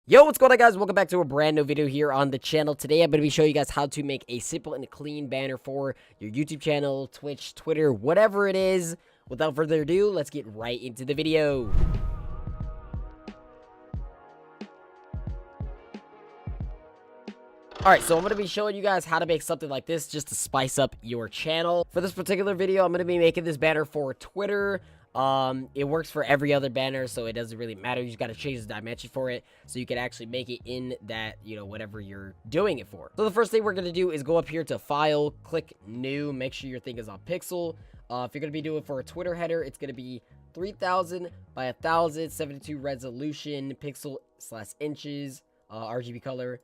Yo, what's going on, guys? Welcome back to a brand new video here on the channel. Today I'm going to be showing you guys how to make a simple and clean banner for your YouTube channel, Twitch, Twitter, whatever it is. Without further ado, let's get right into the video. Alright, so I'm going to be showing you guys how to make something like this just to spice up your channel. For this particular video, I'm going to be making this banner for Twitter. It works for every other banner, so it doesn't really matter. You just got to change the dimension for it so you can actually make it in that, whatever you're doing it for. So the first thing we're going to do is go up here to File, click New, make sure your thing is on pixel. If you're going to be doing it for a Twitter header, it's going to be 3000 by 1072 resolution, pixel/inches, RGB color,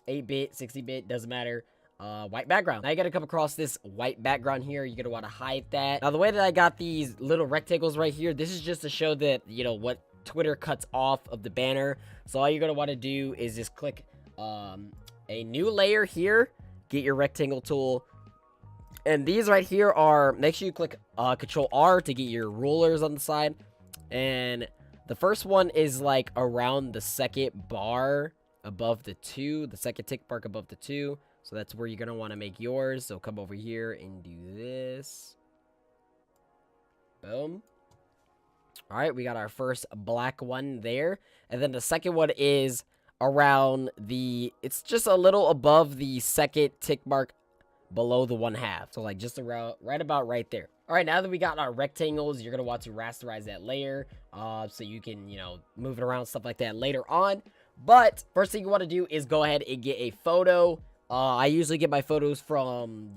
8-bit, 60-bit, doesn't matter. White background. Now you gotta come across this white background here. You're gonna want to hide that. Now the way that I got these little rectangles right here, this is just to show that, what Twitter cuts off of the banner. So all you're gonna want to do is just click a new layer here, get your rectangle tool, and these right here are, make sure you click Control R to get your rulers on the side. And the first one is like around the second bar above the 2, the second tick mark above the 2. So that's where you're going to want to make yours. So come over here and do this. Boom. All right, we got our first black one there. And then the second one is around the, it's just a little above the second tick mark below the 1/2. So like just around, right about right there. All right, now that we got our rectangles, you're going to want to rasterize that layer. So you can, move it around, stuff like that later on. But first thing you want to do is go ahead and get a photo. I usually get my photos from,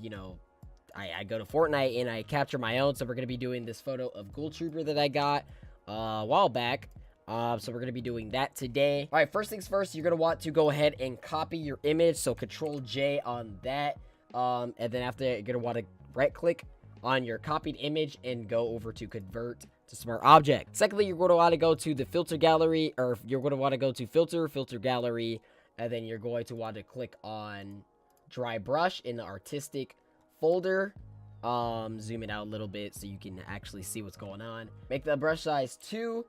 I go to Fortnite and I capture my own. So we're going to be doing this photo of Ghoul Trooper that I got a while back. So we're going to be doing that today. All right, first things first, you're going to want to go ahead and copy your image. So Control J on that. And then after that, you're going to want to right click on your copied image and go over to Convert to Smart Object. Secondly, you're going to want to go to the filter gallery, or you're going to want to go to filter gallery. And then you're going to want to click on dry brush in the artistic folder. Zoom it out a little bit so you can actually see what's going on. Make the brush size 2,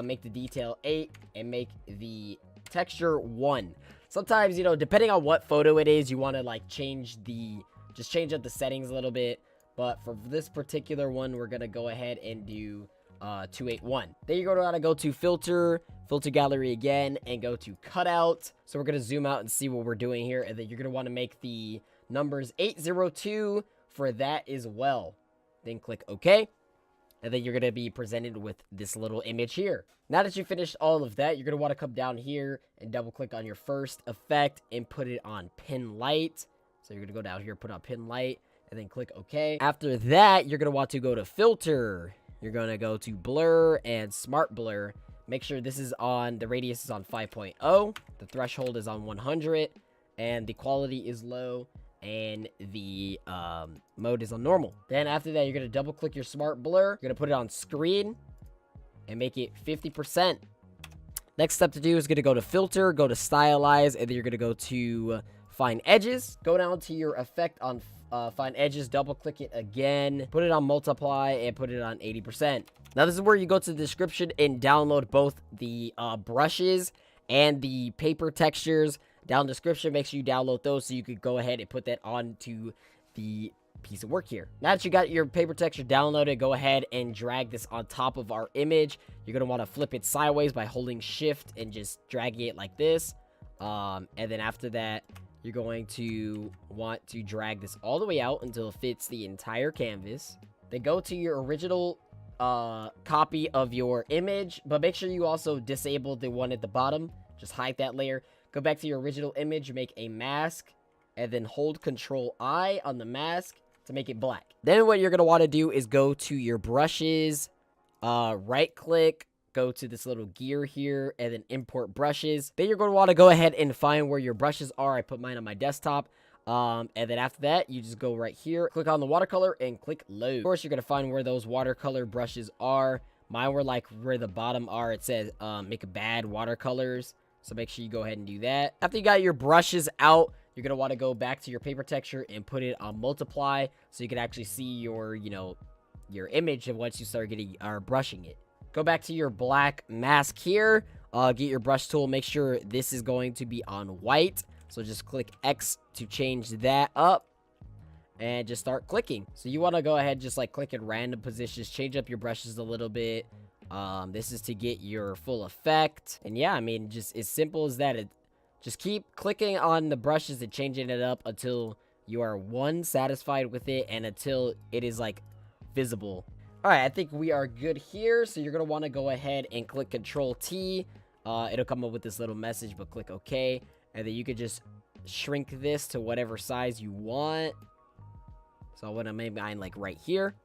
make the detail 8, and make the texture 1. Sometimes, depending on what photo it is, you want to like change up the settings a little bit. But for this particular one, we're going to go ahead and do 281. Then you're going to want to go to filter gallery again, and go to cutout. So we're going to zoom out and see what we're doing here. And then you're going to want to make the numbers 802 for that as well. Then click OK. And then you're going to be presented with this little image here. Now that you finished all of that, you're going to want to come down here and double click on your first effect and put it on pin light. So you're going to go down here, put on pin light, and then click OK. After that, you're going to want to go to filter. You're going to go to blur and smart blur. Make sure this is on, the radius is on 5.0. The threshold is on 100. And the quality is low. And the mode is on normal. Then after that, you're going to double click your smart blur. You're going to put it on screen and make it 50%. Next step to do is going to go to filter, go to stylize, and then you're going to go to fine edges. Go down to your effect on fine edges, double click it again, put it on multiply, and put it on 80%. Now this is where you go to the description and download both the brushes and the paper textures. Down description, make sure you download those so you could go ahead and put that onto the piece of work here. Now that you got your paper texture downloaded, go ahead and drag this on top of our image. You're going to want to flip it sideways by holding shift and just dragging it like this. And then after that, you're going to want to drag this all the way out until it fits the entire canvas. Then go to your original copy of your image, but make sure you also disable the one at the bottom. Just hide that layer. Go back to your original image, make a mask, and then hold Control I on the mask to make it black. Then what you're going to want to do is go to your brushes, right click, go to this little gear here, and then import brushes. Then you're going to want to go ahead and find where your brushes are. I put mine on my desktop. And then after that, you just go right here, click on the watercolor, and click load. Of course, you're going to find where those watercolor brushes are. Mine were like where the bottom are. It says make bad watercolors. So make sure you go ahead and do that. After you got your brushes out, you're going to want to go back to your paper texture and put it on multiply so you can actually see your, your image once you start getting brushing it. Go back to your black mask here. get your brush tool. Make sure this is going to be on white. So just click X to change that up. And just start clicking. So you want to go ahead, just like click in random positions, change up your brushes a little bit. This is to get your full effect. And yeah, I mean, just as simple as that. Just keep clicking on the brushes and changing it up until you are satisfied with it, and until it is like visible. All right, I think we are good here. So you're gonna want to go ahead and click Control T. It'll come up with this little message, but click OK, and then you could just shrink this to whatever size you want. So I'm gonna make mine like right here.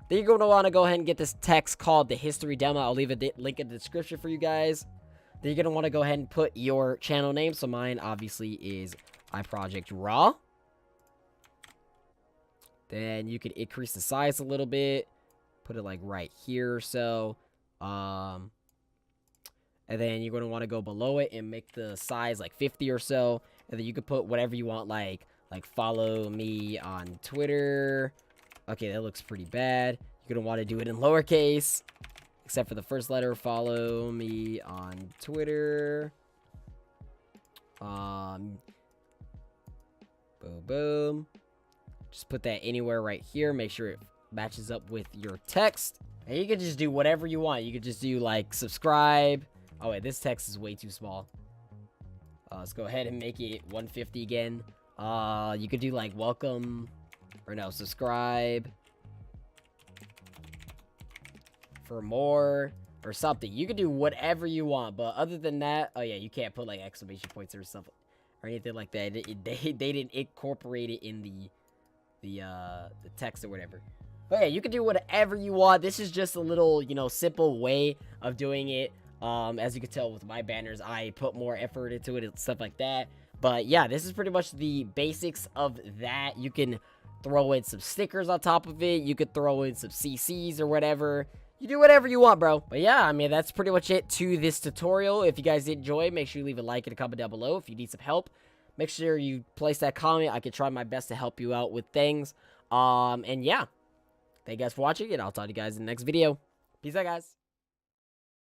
Then you're gonna want to go ahead and get this text called the history demo. I'll leave a link in the description for you guys. Then you're gonna want to go ahead and put your channel name. So mine obviously is iProject Raw. Then you could increase the size a little bit. Put it like right here or so. And then you're gonna want to go below it and make the size like 50 or so. And then you could put whatever you want, like follow me on Twitter. Okay, that looks pretty bad. You're gonna want to do it in lowercase, except for the first letter. Follow me on Twitter. Boom, boom. Just put that anywhere right here. Make sure it matches up with your text. And you can just do whatever you want. You could just do like subscribe. Oh wait, this text is way too small. Let's go ahead and make it 150 again. You could do like welcome, or no, subscribe for more or something. You could do whatever you want, but other than that, oh yeah, you can't put like exclamation points or stuff or anything like that. They didn't incorporate it in the text or whatever. But yeah, you can do whatever you want. This is just a little, you know, simple way of doing it. As you can tell with my banners, I put more effort into it and stuff like that. But yeah, this is pretty much the basics of that. You can throw in some stickers on top of it. You could throw in some CCs or whatever. You do whatever you want, bro. But yeah, I mean, that's pretty much it to this tutorial. If you guys did enjoy, make sure you leave a like and a comment down below. If you need some help, make sure you place that comment. I can try my best to help you out with things. And yeah, thank you guys for watching, and I'll talk to you guys in the next video. Peace out, guys.